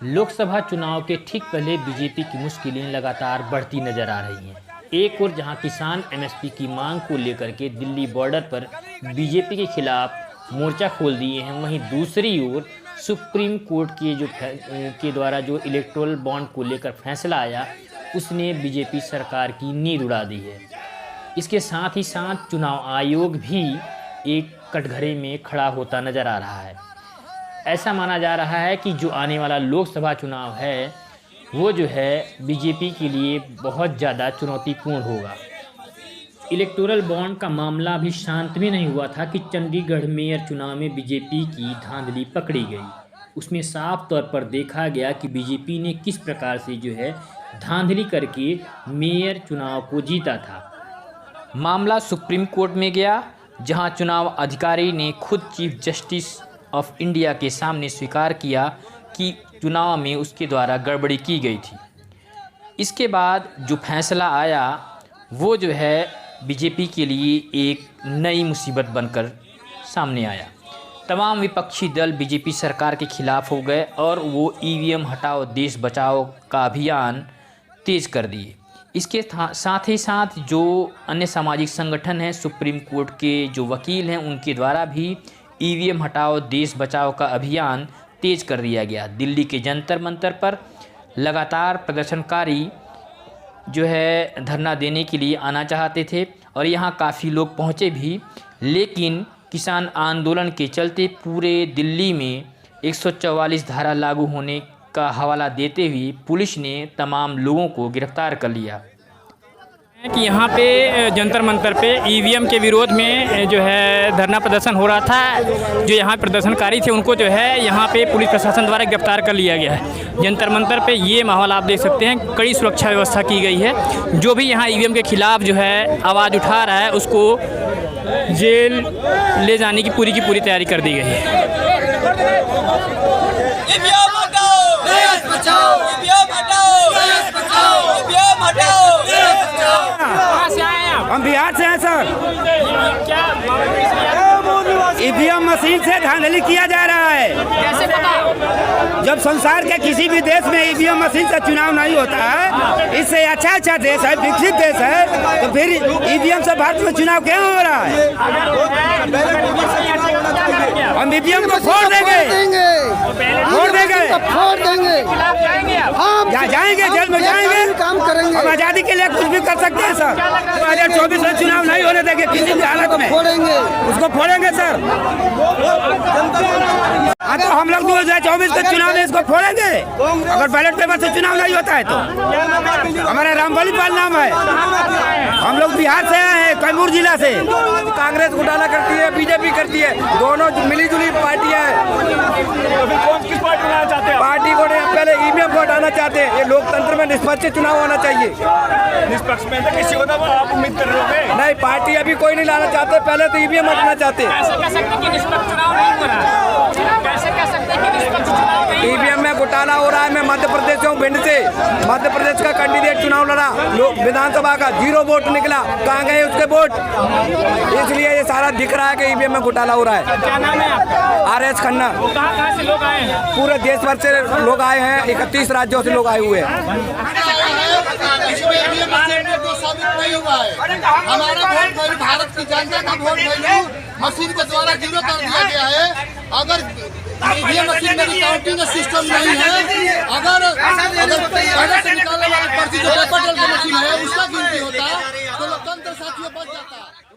लोकसभा चुनाव के ठीक पहले बीजेपी की मुश्किलें लगातार बढ़ती नजर आ रही हैं। एक ओर जहां किसान एमएसपी की मांग को लेकर के दिल्ली बॉर्डर पर बीजेपी के खिलाफ मोर्चा खोल दिए हैं, वहीं दूसरी ओर सुप्रीम कोर्ट के द्वारा जो इलेक्टोरल बॉन्ड को लेकर फैसला आया, उसने बीजेपी सरकार की नींद उड़ा दी है। इसके साथ ही साथ चुनाव आयोग भी एक कटघरे में खड़ा होता नजर आ रहा है। ऐसा माना जा रहा है कि जो आने वाला लोकसभा चुनाव है वो जो है बीजेपी के लिए बहुत ज़्यादा चुनौतीपूर्ण होगा। इलेक्टोरल बॉन्ड का मामला भी शांत भी नहीं हुआ था कि चंडीगढ़ मेयर चुनाव में बीजेपी की धांधली पकड़ी गई। उसमें साफ तौर पर देखा गया कि बीजेपी ने किस प्रकार से जो है धांधली करके मेयर चुनाव को जीता था। मामला सुप्रीम कोर्ट में गया, जहां चुनाव अधिकारी ने खुद चीफ जस्टिस ऑफ इंडिया के सामने स्वीकार किया कि चुनाव में उसके द्वारा गड़बड़ी की गई थी। इसके बाद जो फैसला आया वो जो है बीजेपी के लिए एक नई मुसीबत बनकर सामने आया। तमाम विपक्षी दल बीजेपी सरकार के खिलाफ हो गए और वो ईवीएम हटाओ देश बचाओ का अभियान तेज कर दिए। इसके साथ ही साथ जो अन्य सामाजिक संगठन हैं, सुप्रीम कोर्ट के जो वकील हैं, उनके द्वारा भी ईवीएम हटाओ देश बचाओ का अभियान तेज कर दिया गया। दिल्ली के जंतर मंतर पर लगातार प्रदर्शनकारी जो है धरना देने के लिए आना चाहते थे और यहाँ काफ़ी लोग पहुँचे भी, लेकिन किसान आंदोलन के चलते पूरे दिल्ली में 144 धारा लागू होने का हवाला देते हुए पुलिस ने तमाम लोगों को गिरफ्तार कर लिया। कि यहाँ पे जंतर मंतर पे ईवीएम के विरोध में जो है धरना प्रदर्शन हो रहा था। जो यहाँ प्रदर्शनकारी थे उनको जो है यहाँ पे पुलिस प्रशासन द्वारा गिरफ्तार कर लिया गया है। जंतर मंतर पे ये माहौल आप देख सकते हैं, कड़ी सुरक्षा व्यवस्था की गई है। जो भी यहाँ ईवीएम के खिलाफ जो है आवाज़ उठा रहा है उसको जेल ले जाने की पूरी तैयारी कर दी गई है। हम बिहार से हैं सर। ईवीएम मशीन से धांधली किया जा रहा है। कैसे पता? जब संसार के किसी भी देश में ईवीएम मशीन से चुनाव नहीं होता है, इससे अच्छा देश है, विकसित देश है, तो फिर ईवीएम से भारत में चुनाव क्यों हो रहा है? हम ईवीएम को फोड़ देंगे। जाएंगे, जेल में जाएंगे, काम करेंगे। हम आजादी के लिए कुछ भी कर सकते हैं सर। 2024 में चुनाव नहीं होने देंगे किसी भी हालत में, उसको फोड़ेंगे सर। हाँ, तो हम लोग 2024 के चुनाव में इसको फोड़ेंगे अगर बैलेट पेपर से चुनाव नहीं होता है तो। हमारा रामबली पाल नाम है। हम लोग बिहार से आए हैं, कैमूर जिला से। कांग्रेस घोटाला करती है, बीजेपी करती है, दोनों मिली जुली पार्टियां हैं। किस पार्टी बनाना चाहते हैं? पार्टी को पहले ईवीएम को हटाना चाहते हैं। ये लोकतंत्र में निष्पक्ष चुनाव होना चाहिए। निष्पक्ष में तो किसी होता है, आप उम्मीद कर रहे हो? नहीं, पार्टी अभी कोई नहीं लाना चाहते, पहले तो ईवीएम हटाना चाहते हैं। कैसे कह सकते हैं कि निष्पक्ष चुनाव नहीं हो रहा है? कैसे कह सकते हैं कि निष्पक्ष चुनाव नहीं? ईवीएम में घोटाला हो रहा है। मैं मध्य प्रदेश से हूँ, भिंड से। मध्य प्रदेश का कैंडिडेट चुनाव लड़ा, विधानसभा का 0 वोट निकला। कहाँ गए उसके वोट? इसलिए ये सारा दिख रहा है कि ईवीएम में घोटाला हो रहा है। क्या नाम है आपका? RS खन्ना। कहाँ से लोग आए हैं? पूरे देश भर से लोग आए हैं, 31 राज्यों से लोग आए हुए हैं। हमारा वोट भारत की जनता का वोट मशीन के द्वारा 0 कर दिया गया है। अगर ईवीएम मशीन में काउंटिंग सिस्टम नहीं है, अगर पहले से निकालने वाली पर्ची जो पेपर मशीन है उसका गिनती होता तो लोकतंत्र साथियों बच जाता।